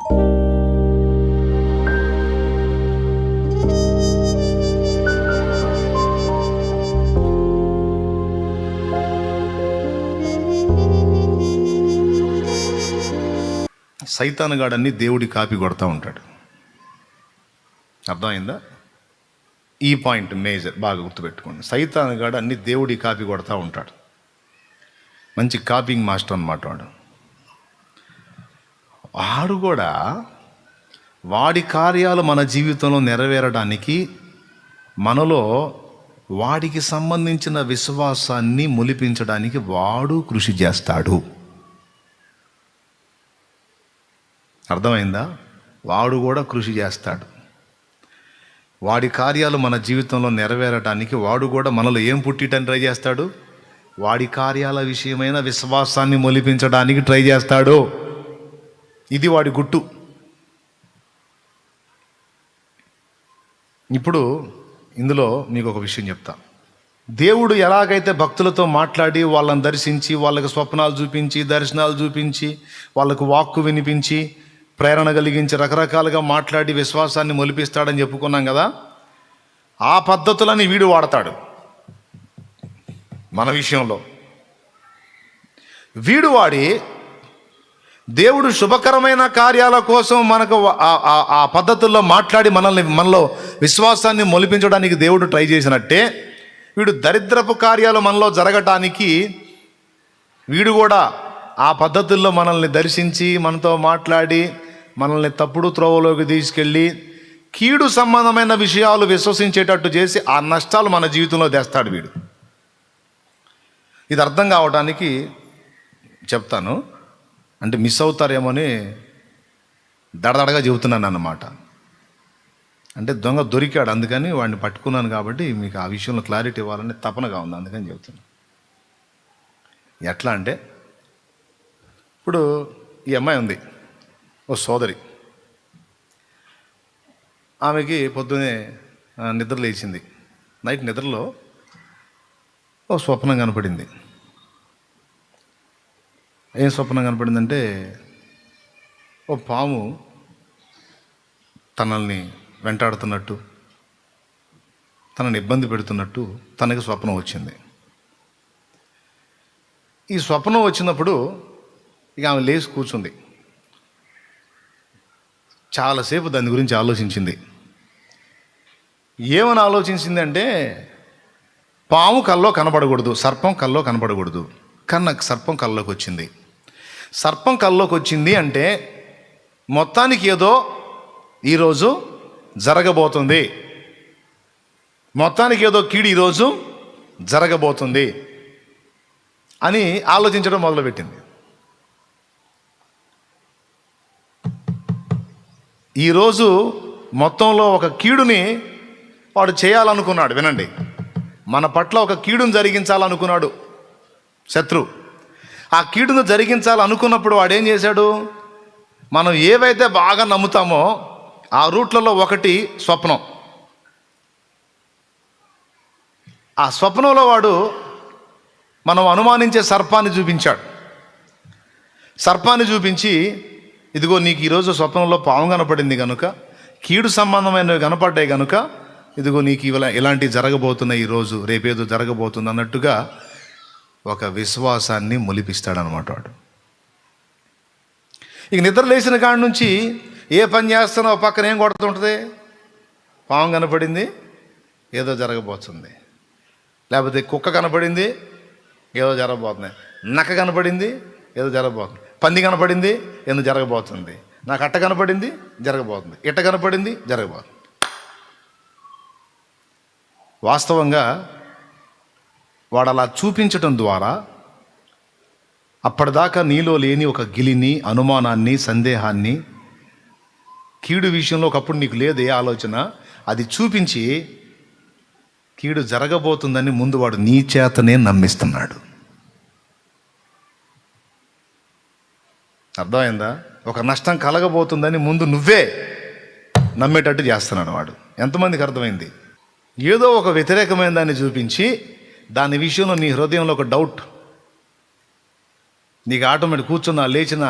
సైతానుగాడన్ని దేవుడి కాపీ కొడతా ఉంటాడు. అర్థమైందా? ఈ పాయింట్ మేజర్, బాగా గుర్తుపెట్టుకోండి. సైతానుగాడు అన్ని దేవుడి కాపీ కొడతా ఉంటాడు. మంచి కాపీయింగ్ మాస్టర్ అన్నమాట వాడు. వాడు కూడా వాడి కార్యాలు మన జీవితంలో నెరవేరడానికి మనలో వాడికి సంబంధించిన విశ్వాసాన్ని మొలిపించడానికి వాడు కృషి చేస్తాడు. అర్థమైందా? వాడు కూడా కృషి చేస్తాడు. వాడి కార్యాలు మన జీవితంలో నెరవేరడానికి వాడు కూడా మనలో ఏం పుట్టిటని ట్రై చేస్తాడు? వాడి కార్యాల విషయమైన విశ్వాసాన్ని మొలిపించడానికి ట్రై చేస్తాడు. ఇది వాడి గుట్టు. ఇప్పుడు ఇందులో మీకు ఒక విషయం చెప్తా. దేవుడు ఎలాగైతే భక్తులతో మాట్లాడి వాళ్ళని దర్శించి వాళ్ళకి స్వప్నాలు చూపించి దర్శనాలు చూపించి వాళ్ళకు వాక్కు వినిపించి ప్రేరణ కలిగించి రకరకాలుగా మాట్లాడి విశ్వాసాన్ని మొలిపిస్తాడని చెప్పుకున్నాం కదా. ఆ పద్ధతులని వీడు వాడతాడు మన విషయంలో. వీడు వాడి దేవుడు శుభకరమైన కార్యాల కోసం మనకు ఆ పద్ధతుల్లో మాట్లాడి మనలో విశ్వాసాన్ని మొలిపించడానికి దేవుడు ట్రై చేసినట్టే, వీడు దరిద్రపు కార్యాలు మనలో జరగటానికి వీడు కూడా ఆ పద్ధతుల్లో మనల్ని దర్శించి మనతో మాట్లాడి మనల్ని తప్పుడు త్రోవలోకి తీసుకెళ్ళి కీడు సంబంధమైన విషయాలు విశ్వసించేటట్టు చేసి ఆ నష్టాలు మన జీవితంలో తెస్తాడు వీడు. ఇది అర్థం కావడానికి చెప్తాను, అంటే మిస్ అవుతారేమోని దడదడగా చెబుతున్నాను అన్నమాట. అంటే దొంగ దొరికాడు, అందుకని వాడిని పట్టుకున్నాను కాబట్టి మీకు ఆ విషయంలో క్లారిటీ ఇవ్వాలని తపనగా ఉంది, అందుకని చెబుతున్నాను. ఎట్లా అంటే, ఇప్పుడు ఈ అమ్మాయి ఉంది, ఓ సోదరి. ఆమెకి పొద్దునే నిద్ర లేచింది. నైట్ నిద్రలో ఓ స్వప్నం కనపడింది. ఏం స్వప్నం కనపడిందంటే, ఓ పాము తనల్ని వెంటాడుతున్నట్టు, తనని ఇబ్బంది పెడుతున్నట్టు తనకి స్వప్నం వచ్చింది. ఈ స్వప్నం వచ్చినప్పుడు ఇక ఆమె లేచి కూర్చుంది. చాలాసేపు దాని గురించి ఆలోచించింది. ఏమని ఆలోచించింది అంటే, పాము కల్లో కనపడకూడదు, సర్పం కల్లో కనపడకూడదు. నాకు సర్పం కల్లోకి వచ్చింది. సర్పం కల్లోకి వచ్చింది అంటే మొత్తానికి ఏదో ఈరోజు జరగబోతుంది, మొత్తానికి ఏదో కీడు ఈరోజు జరగబోతుంది అని ఆలోచించడం మొదలుపెట్టింది. ఈరోజు మొత్తంలో ఒక కీడుని వాడు చేయాలనుకున్నాడు. వినండి, మన పట్ల ఒక కీడును జరిగించాలనుకున్నాడు శత్రు. ఆ కీడును జరిగించాలనుకున్నప్పుడు వాడేం చేశాడు? మనం ఏవైతే బాగా నమ్ముతామో ఆ రూట్లలో ఒకటి స్వప్నం. ఆ స్వప్నంలో వాడు మనం అనుమానించే సర్పాన్ని చూపించాడు. సర్పాన్ని చూపించి, ఇదిగో నీకు ఈరోజు స్వప్నంలో పాము కనపడింది కనుక, కీడు సంబంధమైనవి కనపడ్డాయి కనుక, ఇదిగో నీకు ఇలాంటివి జరగబోతున్నాయి, ఈరోజు రేపేదో జరగబోతుంది అన్నట్టుగా ఒక విశ్వాసాన్ని మొలిపిస్తాడనమాట వాడు. ఇక నిద్ర లేచిన కాడి నుంచి ఏ పని చేస్తానో పక్కన ఏం కొడుతుంటుంది? పాము కనపడింది, ఏదో జరగబోతుంది. లేకపోతే కుక్క కనపడింది, ఏదో జరగబోతుంది. నక్క కనపడింది, ఏదో జరగబోతుంది. పంది కనపడింది, ఏదో జరగబోతుంది. నాకు అట్ట కనపడింది, జరగబోతుంది. ఇట్ట కనపడింది, జరగబోతుంది. వాస్తవంగా వాడు అలా చూపించటం ద్వారా అప్పటిదాకా నీలో లేని ఒక గిలిని, అనుమానాన్ని, సందేహాన్ని, కీడు విషయంలో ఒకప్పుడు నీకు లేదు ఏ ఆలోచన, అది చూపించి కీడు జరగబోతుందని ముందు వాడు నీ చేతనే నమ్మిస్తున్నాడు. అర్థమైందా? ఒక నష్టం కలగబోతుందని ముందు నువ్వే నమ్మేటట్టు చేస్తున్నాడు వాడు. ఎంతమందికి అర్థమైంది? ఏదో ఒక వ్యతిరేకమైన దాన్ని చూపించి దాని విషయంలో నీ హృదయంలో ఒక డౌట్, నీకు ఆటోమేటిక్ కూర్చున్నా లేచినా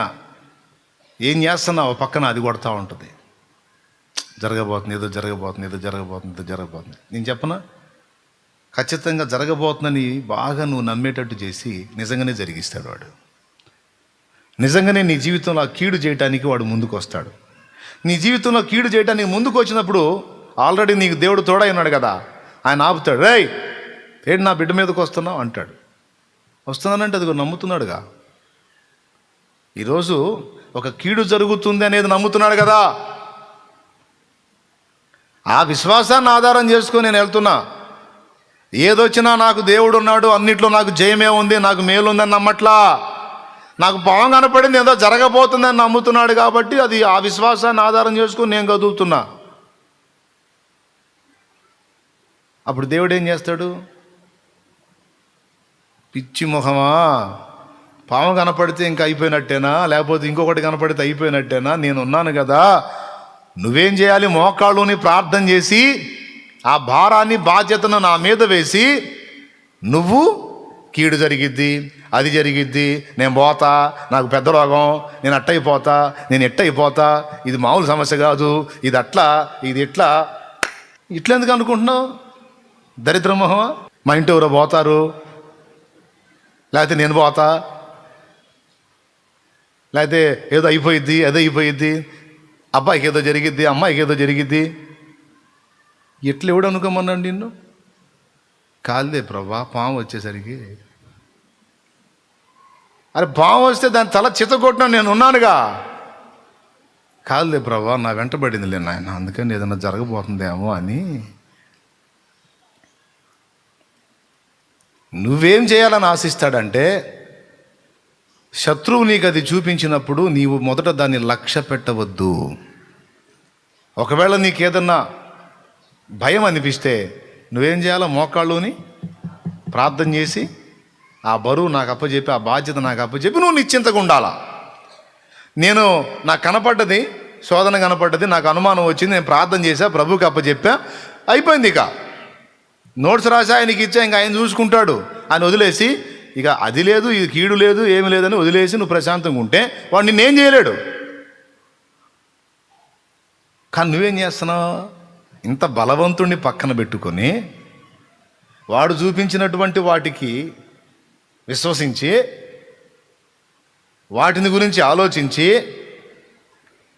ఏం చేస్తున్నావు పక్కన అది కొడతా ఉంటుంది. జరగబోతుంది, ఏదో జరగబోతుంది, ఏదో జరగబోతుంది, ఏదో జరగబోతుంది. నేను చెప్పనా, ఖచ్చితంగా జరగబోతుందని బాగా నువ్వు నమ్మేటట్టు చేసి నిజంగానే జరిగిస్తాడు వాడు. నిజంగానే నీ జీవితంలో ఆ కీడు చేయడానికి వాడు ముందుకు వస్తాడు. నీ జీవితంలో కీడు చేయడానికి ముందుకు వచ్చినప్పుడు ఆల్రెడీ నీకు దేవుడు తోడై ఉన్నాడు కదా, ఆయన ఆపుతాడు. రేయ్, ఏంటి నా బిడ్డ మీదకి వస్తున్నావు అంటాడు. వస్తున్నానంటే అది నమ్ముతున్నాడుగా. ఈరోజు ఒక కీడు జరుగుతుంది అనేది నమ్ముతున్నాడు కదా, ఆ విశ్వాసాన్ని ఆధారం చేసుకొని నేను వెళ్తున్నా. ఏదొచ్చినా నాకు దేవుడు ఉన్నాడు, అన్నిట్లో నాకు జయమే ఉంది, నాకు మేలు ఉందని నమ్మట్లా. నాకు పావం కనపడింది, ఏదో జరగబోతుందని నమ్ముతున్నాడు కాబట్టి అది ఆ విశ్వాసాన్ని ఆధారం చేసుకొని నేను కదులుతున్నా. అప్పుడు దేవుడు ఏం చేస్తాడు? పిచ్చి మొహమా, పాము కనపడితే ఇంకా అయిపోయినట్టేనా, లేకపోతే ఇంకొకటి కనపడితే అయిపోయినట్టేనా, నేను ఉన్నాను కదా. నువ్వేం చేయాలి? మోకాళ్ళుని ప్రార్థన చేసి ఆ భారాన్ని బాధ్యతను నా మీద వేసి, నువ్వు కీడు జరిగిద్ది, అది జరిగిద్ది, నేను పోతా, నాకు పెద్ద రోగం, నేను అట్టయిపోతా, నేను ఎట్టయిపోతా, ఇది మామూలు సమస్య కాదు, ఇది అట్లా, ఇది ఇట్లా ఎందుకు అనుకుంటున్నావు? దరిద్ర మొహమా. మా ఇంటి ఎవరో పోతారు, లేకపోతే నేను పోతా, లేకపోతే ఏదో అయిపోయిద్ది, అదే అయిపోయిద్ది, అబ్బాయికి ఏదో జరిగిద్ది, అమ్మాయికి ఏదో జరిగిద్ది. ఎట్లా ఎవడు అనుకోమన్నాడు నిన్ను? కాదులే ప్రభా, పాము వచ్చేసరికి. అరే పాము వస్తే దాని తల చితగొట్టినా నేను ఉన్నానుగా. కాదులే ప్రభా, నా వెంటబడిందిలే నాయన, అందుకని ఏదైనా జరగబోతుందేమో అని. నువ్వేం చేయాలని ఆశిస్తాడంటే, శత్రువు నీకు అది చూపించినప్పుడు నీవు మొదట దాన్ని లక్ష్య పెట్టవద్దు. ఒకవేళ నీకేదన్నా భయం అనిపిస్తే నువ్వేం చేయాలో? మోకాళ్ళుని ప్రార్థన చేసి ఆ బరువు నాకు అప్పచెప్పి, ఆ బాధ్యత నాకు అప్పచెప్పి నువ్వు నిశ్చింతగా ఉండాలా. నేను నాకు కనపడ్డది, శోధన కనపడ్డది, నాకు అనుమానం వచ్చింది, నేను ప్రార్థన చేశా, ప్రభువుకి అప్పచెప్పా, అయిపోయింది. ఇక నోట్స్ రాసి ఆయనకి ఇచ్చా, ఇంకా ఆయన చూసుకుంటాడు అని వదిలేసి, ఇక అది లేదు, ఇది కీడు లేదు, ఏమి లేదని వదిలేసి నువ్వు ప్రశాంతంగా ఉంటే వాడు నిన్నేం చేయలేడు. కానీ నువ్వేం చేస్తున్నావు? ఇంత బలవంతుణ్ణి పక్కన పెట్టుకొని వాడు చూపించినటువంటి వాటికి విశ్వసించి, వాటిని గురించి ఆలోచించి,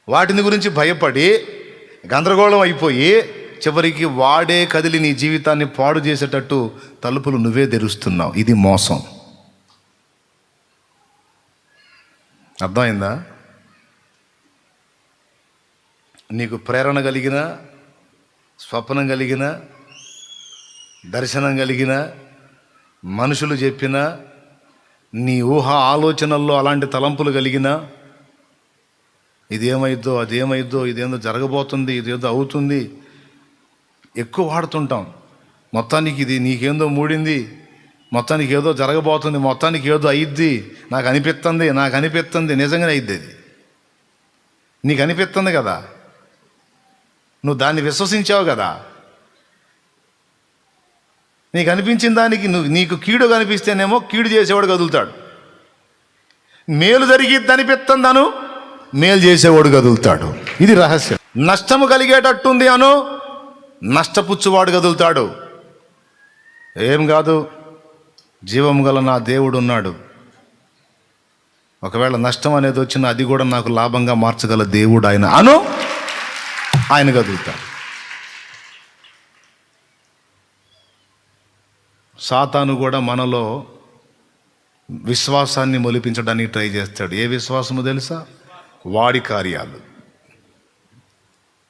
వాటిని గురించి భయపడి గందరగోళం అయిపోయి చివరికి వాడే కదిలి నీ జీవితాన్ని పాడు చేసేటట్టు తలుపులు నువ్వే తెరుస్తున్నావు. ఇది మోసం. అర్థమైందా? నీకు ప్రేరణ కలిగిన, స్వప్నం కలిగిన, దర్శనం కలిగిన, మనుషులు చెప్పిన, నీ ఊహ ఆలోచనల్లో అలాంటి తలంపులు కలిగిన, ఇదేమైద్దో, అదేమైద్దో, ఇదేందో జరగబోతుంది, ఇదేదో అవుతుంది, ఎక్కువ వాడుతుంటాం. మొత్తానికి ఇది నీకేందో మూడింది, మొత్తానికి ఏదో జరగబోతుంది, మొత్తానికి ఏదో అయిద్ది, నాకు అనిపిస్తుంది. నిజంగానే అయిద్ది. అది నీకు అనిపిస్తుంది కదా, నువ్వు దాన్ని విశ్వసించావు కదా. నీకు అనిపించిన దానికి నీకు కీడు కనిపిస్తేనేమో కీడు చేసేవాడు కదులుతాడు. మేలు జరిగిద్ది అనిపిస్తుందను మేలు చేసేవాడు కదులుతాడు. ఇది రహస్యం. నష్టము కలిగేటట్టుంది అను నష్టపుచ్చువాడు కదులుతాడు. ఏం కాదు, జీవము గల నా దేవుడు ఉన్నాడు, ఒకవేళ నష్టం అనేది వచ్చినా అది కూడా నాకు లాభంగా మార్చగల దేవుడు ఆయన కదులుతాడు. సాతాను కూడా మనలో విశ్వాసాన్ని మొలిపించడానికి ట్రై చేస్తాడు. ఏ విశ్వాసము తెలుసా? వాడి కార్యాలు.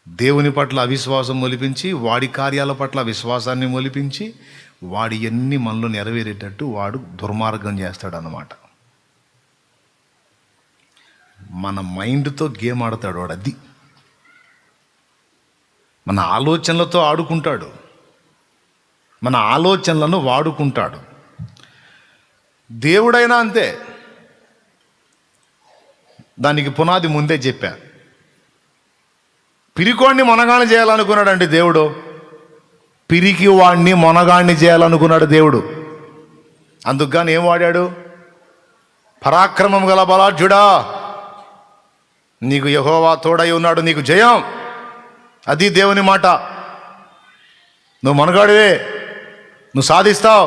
దేవుని పట్ల అవిశ్వాసం మొలిపించి, వాడి కార్యాల పట్ల విశ్వాసాన్ని మొలిపించి, వాడి ఎన్ని మనలో నెరవేరేటట్టు వాడు దుర్మార్గం చేస్తాడనమాట. మన మైండ్తో గేమ్ ఆడతాడు వాడు. అది మన ఆలోచనలతో ఆడుకుంటాడు, మన ఆలోచనలను వాడుకుంటాడు. దేవుడైనా అంతే. దానికి పునాది ముందే చెప్పా. పిరికోడిని మొనగాణి చేయాలనుకున్నాడండి దేవుడు. పిరికి వాడిని మొనగాణ్ణి చేయాలనుకున్నాడు దేవుడు. అందుకుగాని ఏం వాడాడు? పరాక్రమం గల బలాఢ్యుడా, నీకు యెహోవా తోడై ఉన్నాడు, నీకు జయం. అది దేవుని మాట. నువ్వు మనగాడివే, నువ్వు సాధిస్తావు,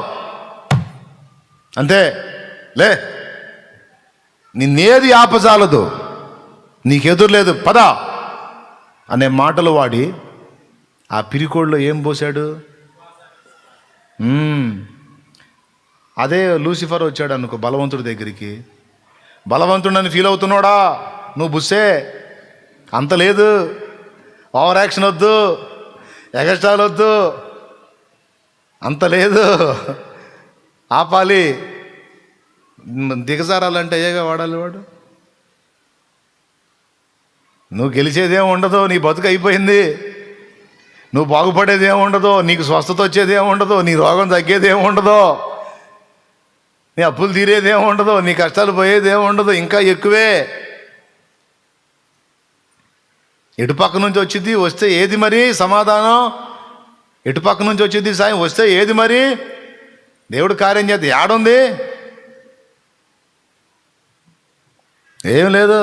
అంతే. లే, నిన్నేది ఆపజాలదు, నీకెదురు లేదు, పద అనే మాటలు వాడి ఆ పిరికోడిలో ఏం పోశాడు? అదే లూసిఫర్ వచ్చాడు అనుకో బలవంతుడి దగ్గరికి. బలవంతుడని ఫీల్ అవుతున్నాడా? నువ్వు బుస్సే, అంత లేదు, ఓవర్ యాక్షన్ వద్దు, ఎగస్ట్రాలు వద్దు, అంత లేదు, ఆపాలి. దిగజారాలంటే అయ్యేగా వాడాలి వాడు. నువ్వు గెలిచేదేం ఉండదు, నీ బతుకు అయిపోయింది. నువ్వు బాగుపడేదేం ఉండదు, నీకు స్వస్థత వచ్చేదేం ఉండదు, నీ రోగం తగ్గేదేం ఉండదు, నీ అప్పులు తీరేదేం ఉండదు, నీ కష్టాలు పోయేదేం ఉండదు, ఇంకా ఎక్కువే. ఎటుపక్క నుంచి వచ్చింది, వస్తే ఏది మరి సమాధానం? ఎటుపక్క నుంచి వచ్చింది సాయం, వస్తే ఏది మరి? దేవుడు కార్యం చేస్తే ఏడుంది? ఏం లేదు.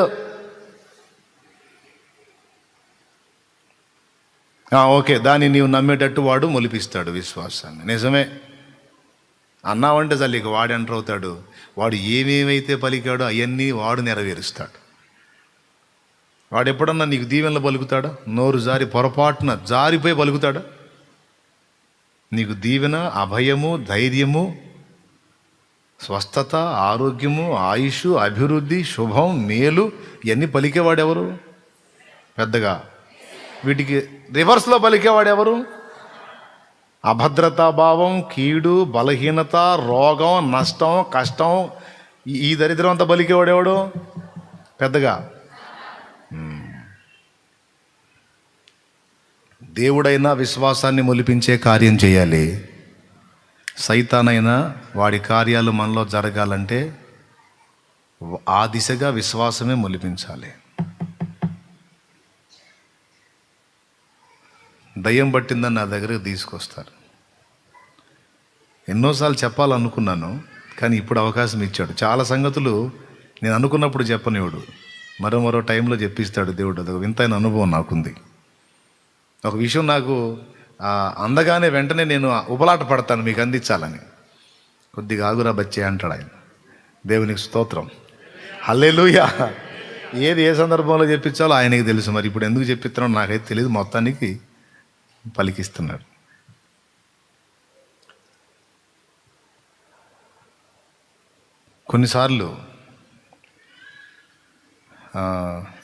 ఓకే, దాన్ని నీవు నమ్మేటట్టు వాడు మొలిపిస్తాడు విశ్వాసాన్ని. నిజమే అన్నావంటే చాలు, ఇక వాడు ఎంటర్ అవుతాడు. వాడు ఏమేమైతే పలికాడో అవన్నీ వాడు నెరవేరుస్తాడు. వాడు ఎప్పుడన్నా నీకు దీవెనలు పలుకుతాడా? నోరు జారి పొరపాటున జారిపోయి పలుకుతాడా? నీకు దీవెన, అభయము, ధైర్యము, స్వస్థత, ఆరోగ్యము, ఆయుష్, అభివృద్ధి, శుభం, మేలు ఇవన్నీ పలికేవాడెవరు? పెద్దగా వీటికి రివర్స్లో పలికేవాడెవరు? అభద్రతా భావం, కీడు, బలహీనత, రోగం, నష్టం, కష్టం, ఈ దరిద్రం అంతా పలికేవాడెవడు? పెద్దగా దేవుడైనా విశ్వాసాన్ని మొలిపించే కార్యం చేయాలి. సైతానైనా వాడి కార్యాలు మనలో జరగాలంటే ఆ దిశగా విశ్వాసమే మొలిపించాలి. దయ్యం పట్టిందని నా దగ్గరకు తీసుకొస్తారు. ఎన్నోసార్లు చెప్పాలనుకున్నాను, కానీ ఇప్పుడు అవకాశం ఇచ్చాడు. చాలా సంగతులు నేను అనుకున్నప్పుడు చెప్పనివాడు, మరో టైంలో చెప్పిస్తాడు దేవుడు. అదొక వింతైన అనుభవం నాకుంది. ఒక విషయం నాకు అందగానే వెంటనే నేను ఉపలాట పడతాను మీకు అందించాలని. కొద్దిగా ఆగురా బచ్చే అంటాడు ఆయన. దేవునికి స్తోత్రం, హల్లెలూయా. ఏది ఏ సందర్భంలో చెప్పించాలో ఆయనకి తెలుసు. మరి ఇప్పుడు ఎందుకు చెప్పిస్తున్నాడో నాకైతే తెలియదు. మొత్తానికి పలికిస్తున్నాడు. కొన్నిసార్లు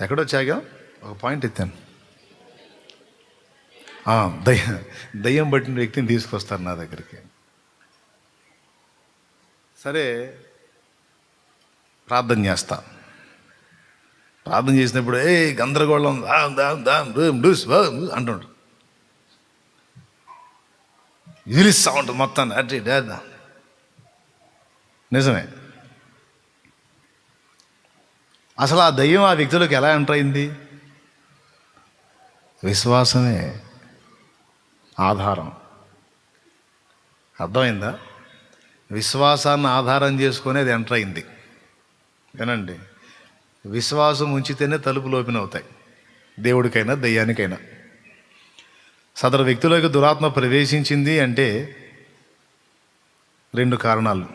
ఎక్కడొచ్చాగా ఒక పాయింట్ ఎత్తాను. దయ్యం పట్టిన వ్యక్తిని తీసుకొస్తారు నా దగ్గరికి. సరే, ప్రార్థన చేస్తా. ప్రార్థన చేసినప్పుడు గందరగోళం అంటుంటాడు. ఇదిలిస్తా ఉంటుంది మొత్తాన్ని. అటు నిజమే. అసలు ఆ దయ్యం ఆ వ్యక్తులకు ఎలా ఎంటర్ అయింది? విశ్వాసమే ఆధారం. అర్థమైందా? విశ్వాసాన్ని ఆధారం చేసుకొని అది ఎంటర్ అయింది. వినండి, విశ్వాసం ఉంచితేనే తలుపులు ఓపెన్ అవుతాయి, దేవుడికైనా దయ్యానికైనా. సదరు వ్యక్తులకు దురాత్మ ప్రవేశించింది అంటే 2 కారణాలు.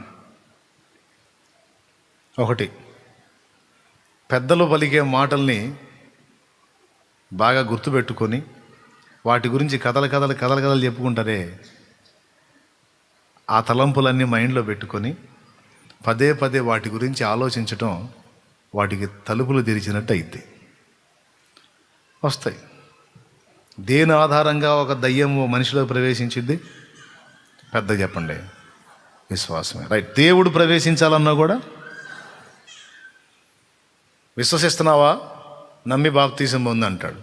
ఒకటి, పెద్దలు పలికే మాటల్ని బాగా గుర్తుపెట్టుకొని వాటి గురించి కథలు చెప్పుకుంటారే, ఆ తలంపులన్నీ మైండ్లో పెట్టుకొని పదే వాటి గురించి ఆలోచించటం వాటికి తలుపులు తెరిచినట్టు అయింది. వస్తాయి. దేని ఆధారంగా ఒక దయ్యం మనిషిలో ప్రవేశించింది? పెద్ద చెప్పండి, విశ్వాసమే. రైట్. దేవుడు ప్రవేశించాలన్నా కూడా విశ్వసిస్తున్నావా? నమ్మి బాప్తీసం పొంది అంటాడు.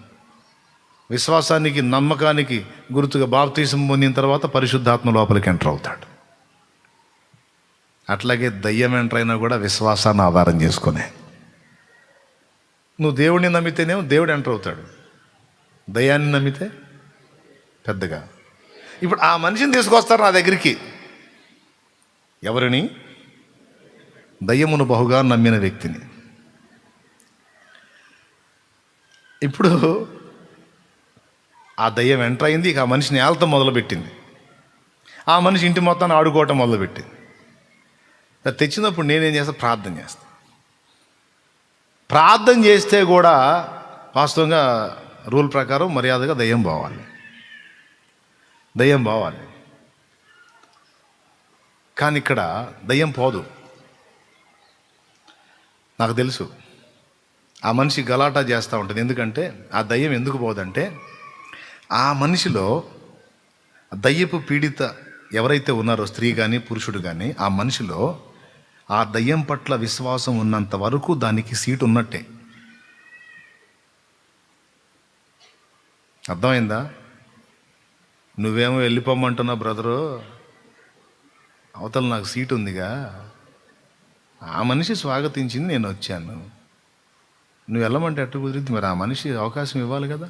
విశ్వాసానికి, నమ్మకానికి గుర్తుగా బాప్తీసం పొందిన తర్వాత పరిశుద్ధాత్మ లోపలికి ఎంటర్ అవుతాడు. అట్లాగే దయ్యం ఎంటర్ అయినా కూడా విశ్వాసాన్ని ఆధారం చేసుకునే. నువ్వు దేవుడిని నమ్మితేనేమో దేవుడు ఎంటర్ అవుతాడు, దయ్యాన్ని నమ్మితే పెద్దగా. ఇప్పుడు ఆ మనిషిని తీసుకొస్తారు నా దగ్గరికి. ఎవరిని? దయ్యమును బహుగా నమ్మిన వ్యక్తిని. ఇప్పుడు ఆ దయ్యం ఎంటర్ అయింది. ఇక ఆ మనిషిని ఏళ్తం మొదలుపెట్టింది. ఆ మనిషి ఇంటి మొత్తాన్ని ఆడుకోవటం మొదలుపెట్టింది. తెచ్చినప్పుడు నేనేం చేస్తాను? ప్రార్థన చేస్తాను. ప్రార్థన చేస్తే కూడా వాస్తవంగా రూల్ ప్రకారం మర్యాదగా దయ్యం పోవాలి. కానీ ఇక్కడ దయ్యం పోదు. నాకు తెలుసు ఆ మనిషి గలాటా చేస్తూ ఉంటుంది. ఎందుకంటే ఆ దయ్యం ఎందుకు పోదంటే, ఆ మనిషిలో దయ్యపు పీడిత ఎవరైతే ఉన్నారో, స్త్రీ కానీ పురుషుడు కానీ, ఆ మనిషిలో ఆ దయ్యం పట్ల విశ్వాసం ఉన్నంత వరకు దానికి సీటు ఉన్నట్టే. అర్థమైందా? నువ్వేమో వెళ్ళిపోమంటున్నావు బ్రదరు, అవతల నాకు సీటు ఉందిగా. ఆ మనిషి స్వాగతించింది, నేను వచ్చాను. నువ్వు వెళ్ళమంటే ఎట్టు కుదిరింది? మరి ఆ మనిషి అవకాశం ఇవ్వాలి కదా.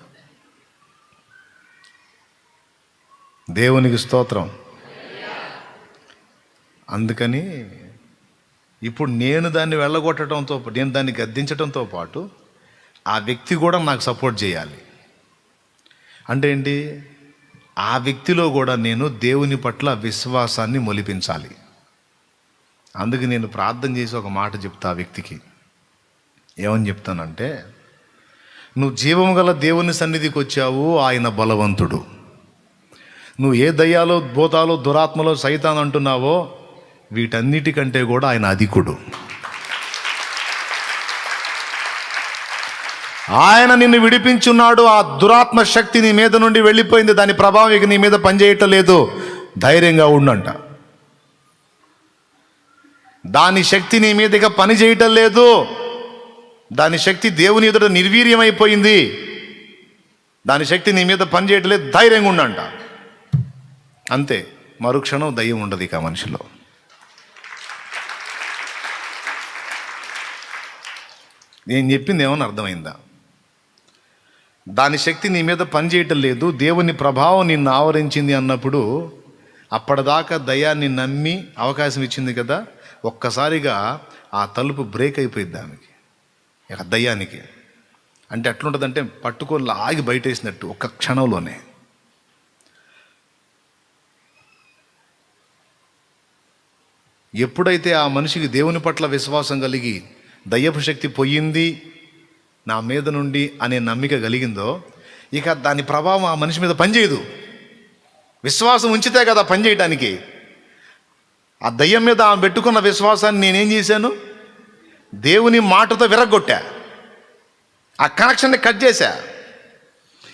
దేవునికి స్తోత్రం. అందుకని ఇప్పుడు నేను దాన్ని వెళ్ళగొట్టడంతో, నేను దాన్ని గద్దించడంతో పాటు ఆ వ్యక్తి కూడా నాకు సపోర్ట్ చేయాలి. అంటే ఏంటి? ఆ వ్యక్తిలో కూడా నేను దేవుని పట్ల విశ్వాసాన్ని మొలిపించాలి. అందుకు నేను ప్రార్థన చేసి ఒక మాట చెప్తా ఆ వ్యక్తికి. ఏమని చెప్తానంటే, నువ్వు జీవం గల దేవుని సన్నిధికి వచ్చావు, ఆయన బలవంతుడు. నువ్వు ఏ దయ్యాలో, భూతాలో, దురాత్మలో, సైతాన్ అంటున్నావో వీటన్నిటికంటే కూడా ఆయన అధికుడు. ఆయన నిన్ను విడిపించున్నాడు. ఆ దురాత్మ శక్తి నీ మీద నుండి వెళ్ళిపోయింది. దాని ప్రభావం ఇక నీ మీద పనిచేయటం లేదు. ధైర్యంగా ఉండంట. దాని శక్తి నీ మీద ఇక పని చేయటం లేదు. దాని శక్తి దేవుని ఎదుట నిర్వీర్యమైపోయింది. దాని శక్తి నీ మీద పని చేయటం లేదు. ధైర్యంగా ఉండంట. అంతే. మరుక్షణం దయ్యం ఉండదు ఇక మనిషిలో. నేను చెప్పింది ఏమని అర్థమైందా? దాని శక్తి నీ మీద పనిచేయటం లేదు, దేవుని ప్రభావం నిన్ను ఆవరించింది అన్నప్పుడు, అప్పటిదాకా దయ్యాన్ని నమ్మి అవకాశం ఇచ్చింది కదా, ఒక్కసారిగా ఆ తలుపు బ్రేక్ అయిపోయింది దానికి, ఇక దయ్యానికి. అంటే ఎట్లుంటుందంటే పట్టుకొని లాగి బయటేసినట్టు ఒక్క క్షణంలోనే. ఎప్పుడైతే ఆ మనిషికి దేవుని పట్ల విశ్వాసం కలిగి దయ్యపు శక్తి పోయింది నా మీద నుండి అనే నమ్మిక కలిగిందో, ఇక దాని ప్రభావం ఆ మనిషి మీద పనిచేయదు. విశ్వాసం ఉంచితే కదా పనిచేయటానికి. ఆ దయ్యం మీద ఆమె పెట్టుకున్న విశ్వాసాన్ని నేనేం చేశాను? దేవుని మాటతో విరగొట్టా. ఆ కనెక్షన్ని కట్ చేశా.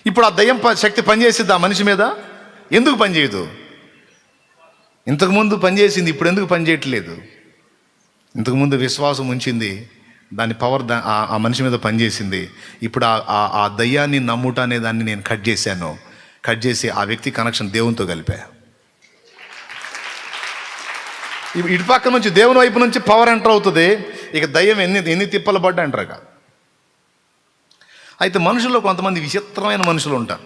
ఇప్పుడు ఆ దయ్యం శక్తి పనిచేసిద్ది ఆ మనిషి మీద? ఎందుకు పనిచేయదు? ఇంతకుముందు పనిచేసింది, ఇప్పుడు ఎందుకు పనిచేయట్లేదు? ఇంతకుముందు విశ్వాసం ఉంచింది, దాని పవర్ ఆ మనిషి మీద పనిచేసింది. ఇప్పుడు ఆ దయ్యాన్ని నమ్ముట అనే దాన్ని నేను కట్ చేశాను. కట్ చేసి ఆ వ్యక్తి కనెక్షన్ దేవునితో కలిపా. ఇటు పక్క నుంచి దేవుని వైపు నుంచి పవర్ ఎంటర్ అవుతుంది. ఇక దయ్యం ఎన్ని తిప్పలు పడ్డా ఎంటర్ కాదు. అయితే మనుషుల్లో కొంతమంది విచిత్రమైన మనుషులు ఉంటారు.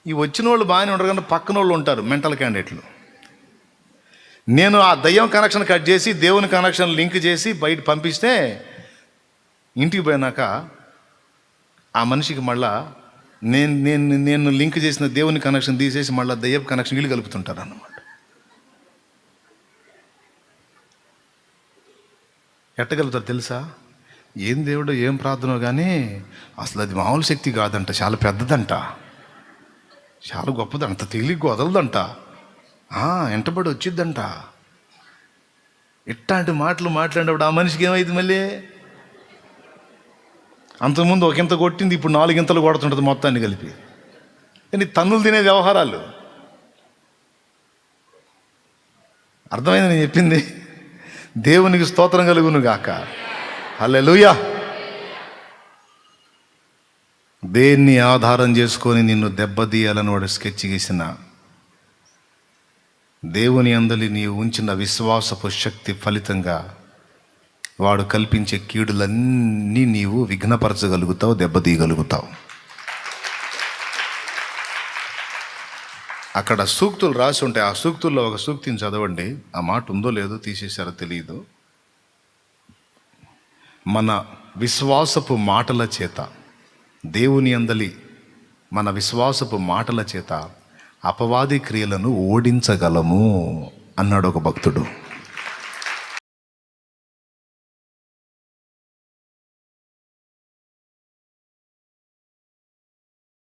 ఈ వచ్చిన వాళ్ళు బాగానే ఉంటారు, కానీ పక్కన వాళ్ళు ఉంటారు మెంటల్ క్యాండిడేట్లు. నేను ఆ దయ్యం కనెక్షన్ కట్ చేసి దేవుని కనెక్షన్ లింక్ చేసి బయట పంపిస్తే, ఇంటికి పోయినాక ఆ మనిషికి మళ్ళా నేను లింక్ చేసిన దేవుని కనెక్షన్ తీసేసి మళ్ళీ దయ్యపు కనెక్షన్ వీళ్ళు కలుపుతుంటారు అన్నమాట. ఎట్టగలుగుతారు తెలుసా? ఏం దేవుడు ఏం ప్రార్థనో కానీ అసలు అది మామూలు శక్తి కాదంట, చాలా పెద్దదంట, చాలా గొప్పదంట, తేలిగ్గా వదలదంట, వెంటబడి వచ్చిద్దంట. ఇట్లాంటి మాటలు మాట్లాడినప్పుడు ఆ మనిషికి ఏమైంది? మళ్ళీ అంతకుముందు ఒకంత కొట్టింది, ఇప్పుడు 4 ఇంతలు కొడుతుంటుంది మొత్తాన్ని కలిపి. కానీ తన్నులు తినే వ్యవహారాలు. అర్థమైంది నేను చెప్పింది? దేవునికి స్తోత్రం కలుగును గాక. హల్లెలూయా. దేన్ని ఆధారం చేసుకొని నిన్ను దెబ్బతీయాలని వాడు స్కెచ్ గీసిన, దేవుని అందలి నీవు ఉంచిన విశ్వాసపు శక్తి ఫలితంగా వాడు కల్పించే కీడులన్నీ నీవు విఘ్నపరచగలుగుతావు, దెబ్బతీయగలుగుతావు. అక్కడ సూక్తులు రాసి ఉంటాయి. ఆ సూక్తుల్లో ఒక సూక్తిని చదవండి. ఆ మాట ఉందో లేదో తీసేశారో తెలియదు. మన విశ్వాసపు మాటల చేత దేవుని యందలి మన విశ్వాసపు మాటల చేత అపవాది క్రియలను ఓడించగలము అన్నాడు ఒక భక్తుడు.